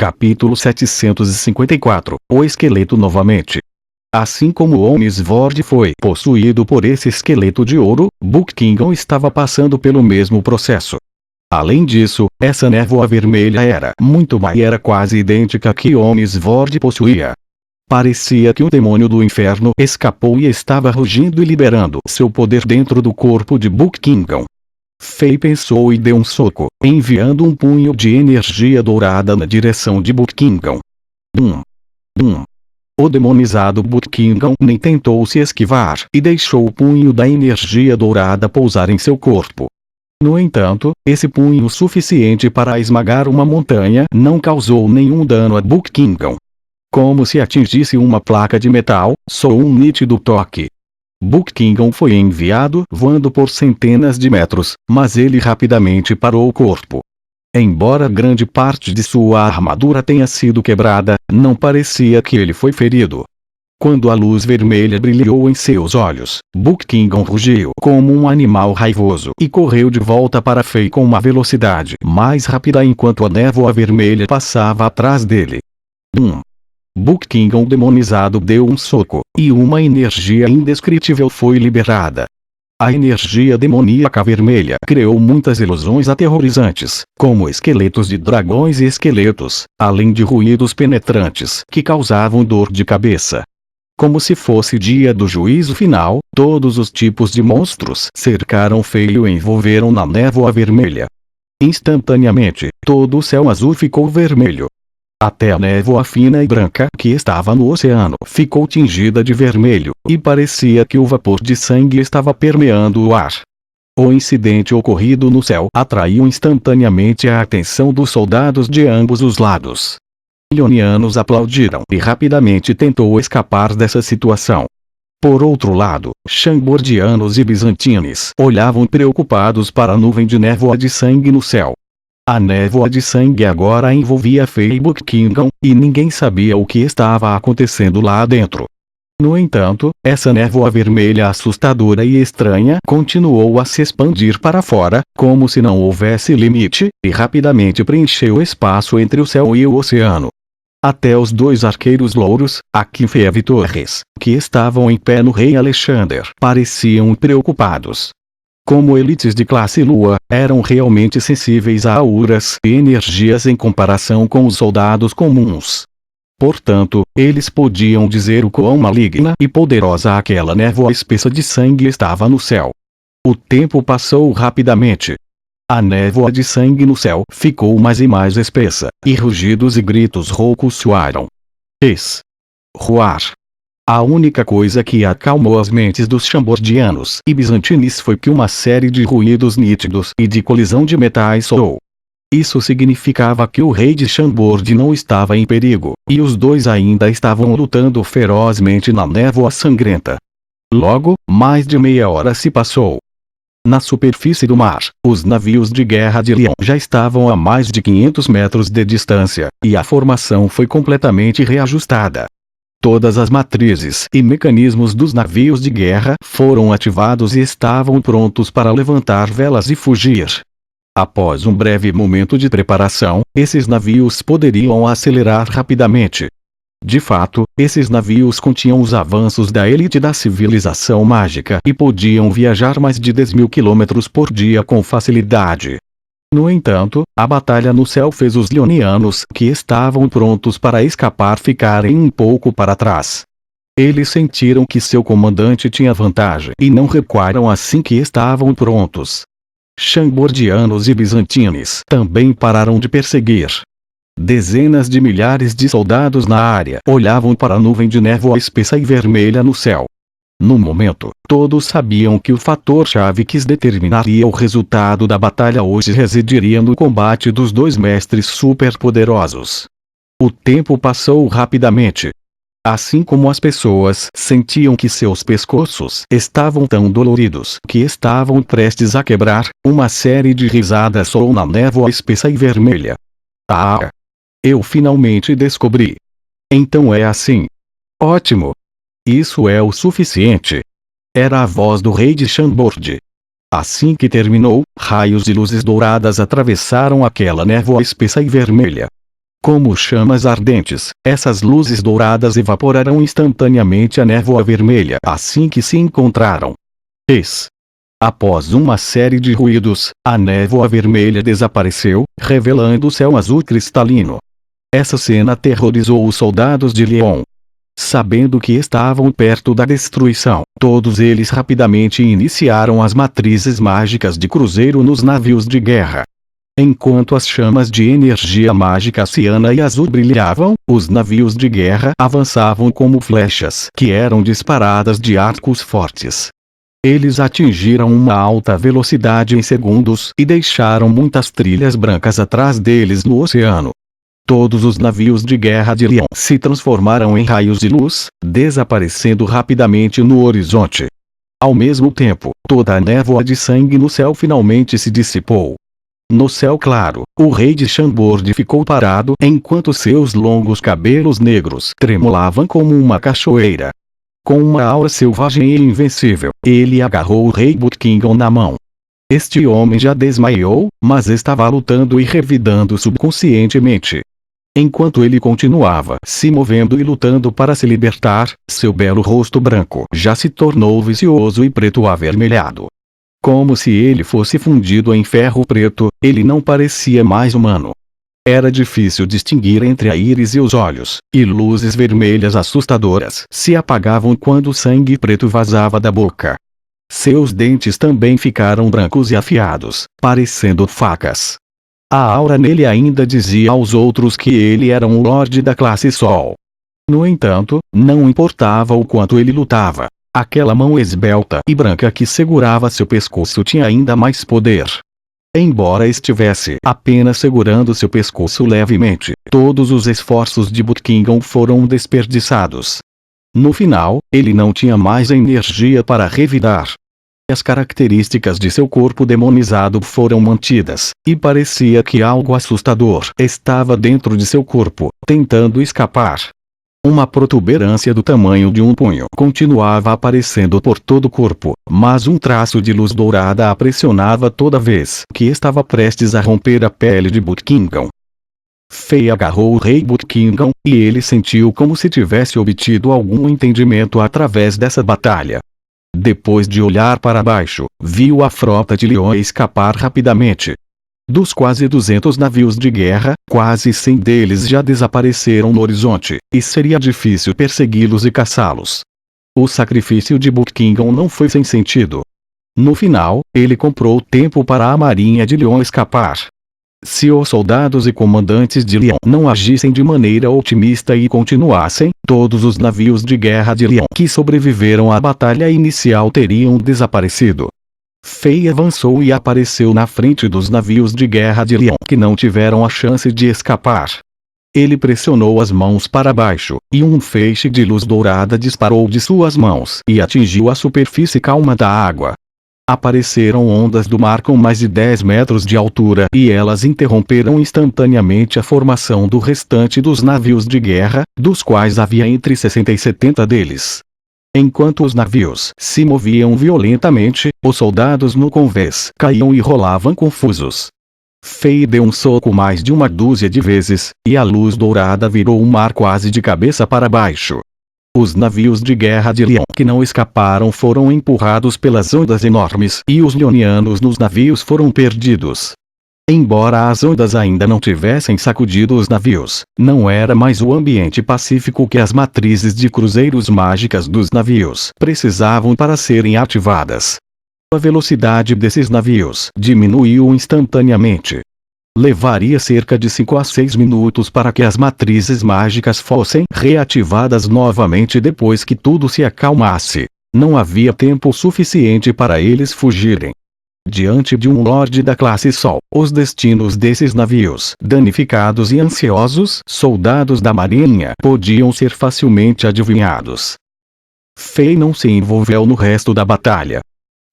Capítulo 754 O esqueleto novamente. Assim como Omnisword foi possuído por esse esqueleto de ouro, Book Kingdom estava passando pelo mesmo processo. Além disso, essa névoa vermelha era muito mais e era quase idêntica à que Omnisword possuía. Parecia que o demônio do inferno escapou e estava rugindo e liberando seu poder dentro do corpo de Book Kingdom. Fei pensou e deu um soco, enviando um punho de energia dourada na direção de Book Kingdom. O demonizado Book Kingdom nem tentou se esquivar e deixou o punho da energia dourada pousar em seu corpo. No entanto, esse punho suficiente para esmagar uma montanha não causou nenhum dano a Book Kingdom. Como se atingisse uma placa de metal, soou um nítido toque. Book Kingdom foi enviado voando por centenas de metros, mas ele rapidamente parou o corpo. Embora grande parte de sua armadura tenha sido quebrada, não parecia que ele foi ferido. Quando a luz vermelha brilhou em seus olhos, Book Kingdom rugiu como um animal raivoso e correu de volta para Fei com uma velocidade mais rápida enquanto a névoa vermelha passava atrás dele. Book Kingdom demonizado deu um soco, e uma energia indescritível foi liberada. A energia demoníaca vermelha criou muitas ilusões aterrorizantes, como esqueletos de dragões e esqueletos, além de ruídos penetrantes que causavam dor de cabeça. Como se fosse dia do juízo final, todos os tipos de monstros cercaram Fei e o envolveram na névoa vermelha. Instantaneamente, todo o céu azul ficou vermelho. Até a névoa fina e branca que estava no oceano ficou tingida de vermelho, e parecia que o vapor de sangue estava permeando o ar. O incidente ocorrido no céu atraiu instantaneamente a atenção dos soldados de ambos os lados. Lionianos aplaudiram e rapidamente tentou escapar dessa situação. Por outro lado, Chambordianos e Bizantines olhavam preocupados para a nuvem de névoa de sangue no céu. A névoa de sangue agora envolvia Fei e Book Kingdom, e ninguém sabia o que estava acontecendo lá dentro. No entanto, essa névoa vermelha assustadora e estranha continuou a se expandir para fora, como se não houvesse limite, e rapidamente preencheu o espaço entre o céu e o oceano. Até os dois arqueiros louros, Aquifev e Torres, que estavam em pé no rei Alexander, pareciam preocupados. Como elites de classe Lua, eram realmente sensíveis a auras e energias em comparação com os soldados comuns. Portanto, eles podiam dizer o quão maligna e poderosa aquela névoa espessa de sangue estava no céu. O tempo passou rapidamente. A névoa de sangue no céu ficou mais e mais espessa, e rugidos e gritos roucos soaram. Ruar. A única coisa que acalmou as mentes dos Chambordianos e Bizantines foi que uma série de ruídos nítidos e de colisão de metais soou. Isso significava que o rei de Chambord não estava em perigo, e os dois ainda estavam lutando ferozmente na névoa sangrenta. Logo, mais de meia hora se passou. Na superfície do mar, os navios de guerra de Leon já estavam a mais de 500 metros de distância, e a formação foi completamente reajustada. Todas as matrizes e mecanismos dos navios de guerra foram ativados e estavam prontos para levantar velas e fugir. Após um breve momento de preparação, esses navios poderiam acelerar rapidamente. De fato, esses navios continham os avanços da elite da civilização mágica e podiam viajar mais de 10.000 km por dia com facilidade. No entanto, a batalha no céu fez os Lionianos que estavam prontos para escapar ficarem um pouco para trás. Eles sentiram que seu comandante tinha vantagem e não recuaram assim que estavam prontos. Chambordianos e Bizantines também pararam de perseguir. Dezenas de milhares de soldados na área olhavam para a nuvem de névoa espessa e vermelha no céu. No momento, todos sabiam que o fator-chave que determinaria o resultado da batalha hoje residiria no combate dos dois mestres superpoderosos. O tempo passou rapidamente. Assim como as pessoas sentiam que seus pescoços estavam tão doloridos que estavam prestes a quebrar, uma série de risadas soou na névoa espessa e vermelha. Ah! Eu finalmente descobri. Então é assim. Ótimo! Isso é o suficiente. Era a voz do rei de Chambord. Assim que terminou, raios de luzes douradas atravessaram aquela névoa espessa e vermelha. Como chamas ardentes, essas luzes douradas evaporarão instantaneamente a névoa vermelha assim que se encontraram. Após uma série de ruídos, a névoa vermelha desapareceu, revelando o céu azul cristalino. Essa cena aterrorizou os soldados de Leon. Sabendo que estavam perto da destruição, todos eles rapidamente iniciaram as matrizes mágicas de cruzeiro nos navios de guerra. Enquanto as chamas de energia mágica ciana e azul brilhavam, os navios de guerra avançavam como flechas que eram disparadas de arcos fortes. Eles atingiram uma alta velocidade em segundos e deixaram muitas trilhas brancas atrás deles no oceano. Todos os navios de guerra de Leon se transformaram em raios de luz, desaparecendo rapidamente no horizonte. Ao mesmo tempo, toda a névoa de sangue no céu finalmente se dissipou. No céu claro, o rei de Chambord ficou parado enquanto seus longos cabelos negros tremulavam como uma cachoeira. Com uma aura selvagem e invencível, ele agarrou o rei Buckingham na mão. Este homem já desmaiou, mas estava lutando e revidando subconscientemente. Enquanto ele continuava se movendo e lutando para se libertar, seu belo rosto branco já se tornou vicioso e preto avermelhado. Como se ele fosse fundido em ferro preto, ele não parecia mais humano. Era difícil distinguir entre a íris e os olhos, e luzes vermelhas assustadoras se apagavam quando o sangue preto vazava da boca. Seus dentes também ficaram brancos e afiados, parecendo facas. A aura nele ainda dizia aos outros que ele era um lorde da classe Sol. No entanto, não importava o quanto ele lutava. Aquela mão esbelta e branca que segurava seu pescoço tinha ainda mais poder. Embora estivesse apenas segurando seu pescoço levemente, todos os esforços de Buckingham foram desperdiçados. No final, ele não tinha mais energia para revidar. As características de seu corpo demonizado foram mantidas, e parecia que algo assustador estava dentro de seu corpo, tentando escapar. Uma protuberância do tamanho de um punho continuava aparecendo por todo o corpo, mas um traço de luz dourada a pressionava toda vez que estava prestes a romper a pele de Buckingham. Fei agarrou o rei Buckingham, e ele sentiu como se tivesse obtido algum entendimento através dessa batalha. Depois de olhar para baixo, viu a frota de Leon escapar rapidamente. Dos quase 200 navios de guerra, quase 100 deles já desapareceram no horizonte, e seria difícil persegui-los e caçá-los. O sacrifício de Buckingham não foi sem sentido. No final, ele comprou tempo para a marinha de Leon escapar. Se os soldados e comandantes de Leon não agissem de maneira otimista e continuassem, todos os navios de guerra de Leon que sobreviveram à batalha inicial teriam desaparecido. Fei avançou e apareceu na frente dos navios de guerra de Leon que não tiveram a chance de escapar. Ele pressionou as mãos para baixo, e um feixe de luz dourada disparou de suas mãos e atingiu a superfície calma da água. Apareceram ondas do mar com mais de 10 metros de altura e elas interromperam instantaneamente a formação do restante dos navios de guerra, dos quais havia entre 60 e 70 deles. Enquanto os navios se moviam violentamente, os soldados no convés caíam e rolavam confusos. Fei deu um soco mais de uma dúzia de vezes, e a luz dourada virou o mar quase de cabeça para baixo. Os navios de guerra de Leon que não escaparam foram empurrados pelas ondas enormes e os leonianos nos navios foram perdidos. Embora as ondas ainda não tivessem sacudido os navios, não era mais o ambiente pacífico que as matrizes de cruzeiros mágicas dos navios precisavam para serem ativadas. A velocidade desses navios diminuiu instantaneamente. Levaria cerca de 5 a 6 minutos para que as matrizes mágicas fossem reativadas novamente depois que tudo se acalmasse. Não havia tempo suficiente para eles fugirem. Diante de um lorde da classe Sol, os destinos desses navios, danificados e ansiosos soldados da marinha, podiam ser facilmente adivinhados. Fei não se envolveu no resto da batalha.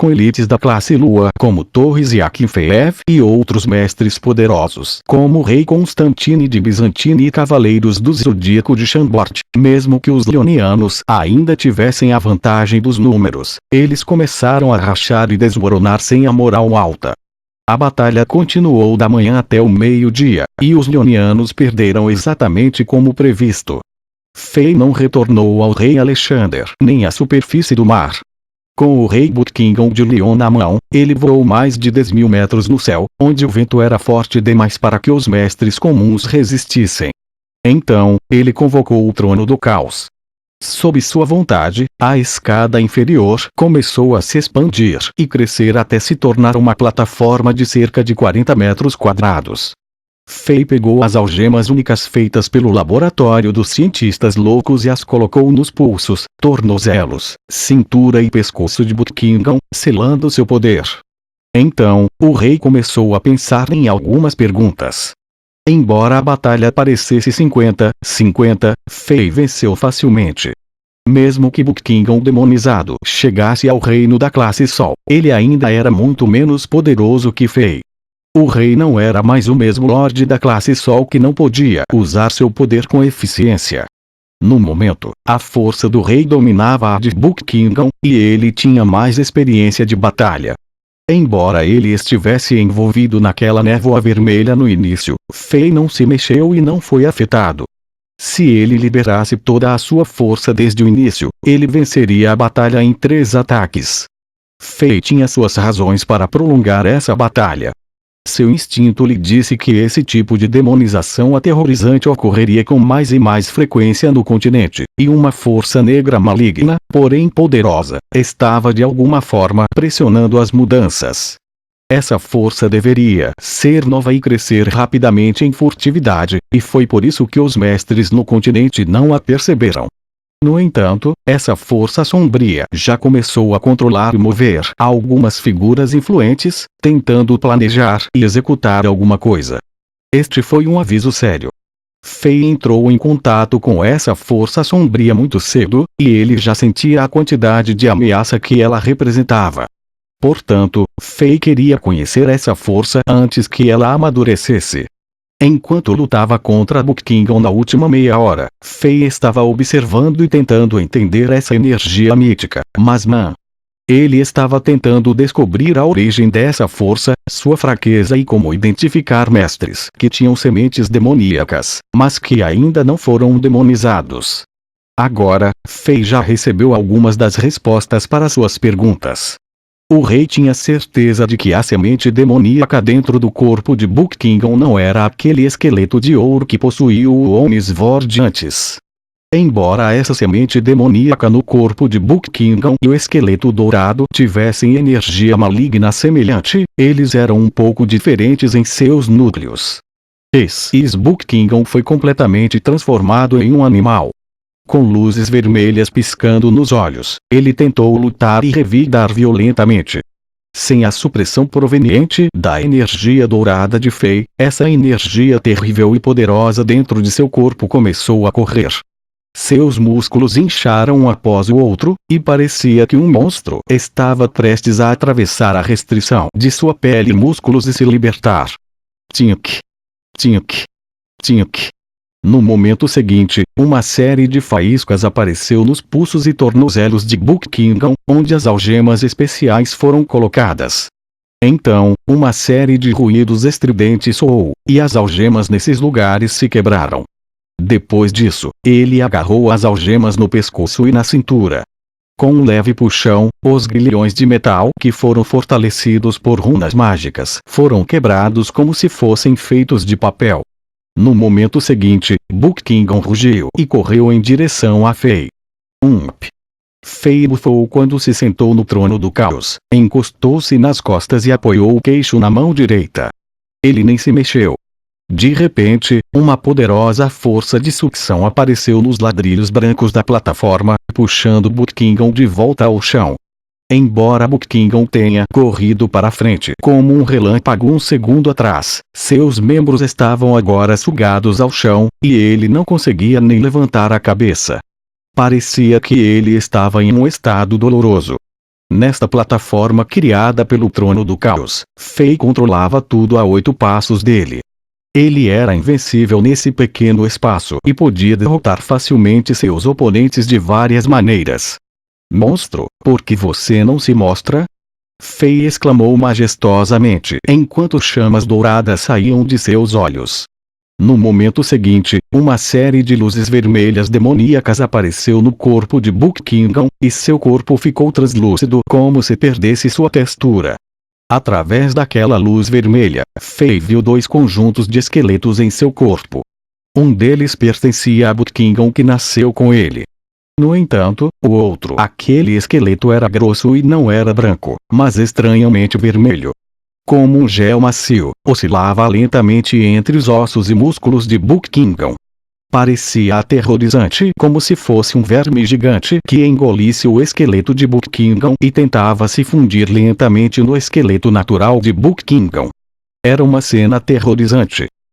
Com elites da classe Lua como Torres e Akinfeev e outros mestres poderosos como o rei Constantine de Bizantine e cavaleiros do Zodíaco de Chambord, mesmo que os leonianos ainda tivessem a vantagem dos números, eles começaram a rachar e desmoronar sem a moral alta. A batalha continuou da manhã até o meio-dia, e os Lionianos perderam exatamente como previsto. Fei não retornou ao rei Alexander nem à superfície do mar. Com o rei Buckingham de Lyon na mão, ele voou mais de 10.000 metros no céu, onde o vento era forte demais para que os mestres comuns resistissem. Então, ele convocou o trono do caos. Sob sua vontade, a escada inferior começou a se expandir e crescer até se tornar uma plataforma de cerca de 40 metros quadrados. Fei pegou as algemas únicas feitas pelo laboratório dos cientistas loucos e as colocou nos pulsos, tornozelos, cintura e pescoço de Buckingham, selando seu poder. Então, o rei começou a pensar em algumas perguntas. Embora a batalha parecesse 50-50, Fei venceu facilmente. Mesmo que Buckingham demonizado chegasse ao reino da classe Sol, ele ainda era muito menos poderoso que Fei. O rei não era mais o mesmo Lorde da classe Sol que não podia usar seu poder com eficiência. No momento, a força do rei dominava a de Buckingham, e ele tinha mais experiência de batalha. Embora ele estivesse envolvido naquela névoa vermelha no início, Fei não se mexeu e não foi afetado. Se ele liberasse toda a sua força desde o início, ele venceria a batalha em 3 ataques. Fei tinha suas razões para prolongar essa batalha. Seu instinto lhe disse que esse tipo de demonização aterrorizante ocorreria com mais e mais frequência no continente, e uma força negra maligna, porém poderosa, estava de alguma forma pressionando as mudanças. Essa força deveria ser nova e crescer rapidamente em furtividade, e foi por isso que os mestres no continente não a perceberam. No entanto, essa força sombria já começou a controlar e mover algumas figuras influentes, tentando planejar e executar alguma coisa. Este foi um aviso sério. Fei entrou em contato com essa força sombria muito cedo, e ele já sentia a quantidade de ameaça que ela representava. Portanto, Fei queria conhecer essa força antes que ela amadurecesse. Enquanto lutava contra Buckingham na última meia hora, Fei estava observando e tentando entender essa energia mítica, mas ele estava tentando descobrir a origem dessa força, sua fraqueza e como identificar mestres que tinham sementes demoníacas, mas que ainda não foram demonizados. Agora, Fei já recebeu algumas das respostas para suas perguntas. O rei tinha certeza de que a semente demoníaca dentro do corpo de Buckingham não era aquele esqueleto de ouro que possuía o Omnisword antes. Embora essa semente demoníaca no corpo de Buckingham e o esqueleto dourado tivessem energia maligna semelhante, eles eram um pouco diferentes em seus núcleos. Buckingham foi completamente transformado em um animal. Com luzes vermelhas piscando nos olhos, ele tentou lutar e revidar violentamente. Sem a supressão proveniente da energia dourada de Fei, essa energia terrível e poderosa dentro de seu corpo começou a correr. Seus músculos incharam um após o outro, e parecia que um monstro estava prestes a atravessar a restrição de sua pele e músculos e se libertar. Tink. Tink. Tink. No momento seguinte, uma série de faíscas apareceu nos pulsos e tornozelos de Buckingham, onde as algemas especiais foram colocadas. Então, uma série de ruídos estridentes soou, e as algemas nesses lugares se quebraram. Depois disso, ele agarrou as algemas no pescoço e na cintura. Com um leve puxão, os grilhões de metal que foram fortalecidos por runas mágicas foram quebrados como se fossem feitos de papel. No momento seguinte, Buckingham rugiu e correu em direção a Fei. Fei bufou quando se sentou no trono do caos, encostou-se nas costas e apoiou o queixo na mão direita. Ele nem se mexeu. De repente, uma poderosa força de sucção apareceu nos ladrilhos brancos da plataforma, puxando Buckingham de volta ao chão. Embora Buckingham tenha corrido para frente como um relâmpago um segundo atrás, seus membros estavam agora sugados ao chão, e ele não conseguia nem levantar a cabeça. Parecia que ele estava em um estado doloroso. Nesta plataforma criada pelo trono do caos, Fei controlava tudo a 8 passos dele. Ele era invencível nesse pequeno espaço e podia derrotar facilmente seus oponentes de várias maneiras. Monstro, por que você não se mostra? Fei exclamou majestosamente enquanto chamas douradas saíam de seus olhos. No momento seguinte, uma série de luzes vermelhas demoníacas apareceu no corpo de Buckingham, e seu corpo ficou translúcido como se perdesse sua textura. Através daquela luz vermelha, Fei viu dois conjuntos de esqueletos em seu corpo. Um deles pertencia a Buckingham que nasceu com ele. No entanto, o outro, aquele esqueleto era grosso e não era branco, mas estranhamente vermelho. Como um gel macio, oscilava lentamente entre os ossos e músculos de Buckingham. Parecia aterrorizante, como se fosse um verme gigante que engolisse o esqueleto de Buckingham e tentava se fundir lentamente no esqueleto natural de Buckingham. Era uma cena aterrorizante.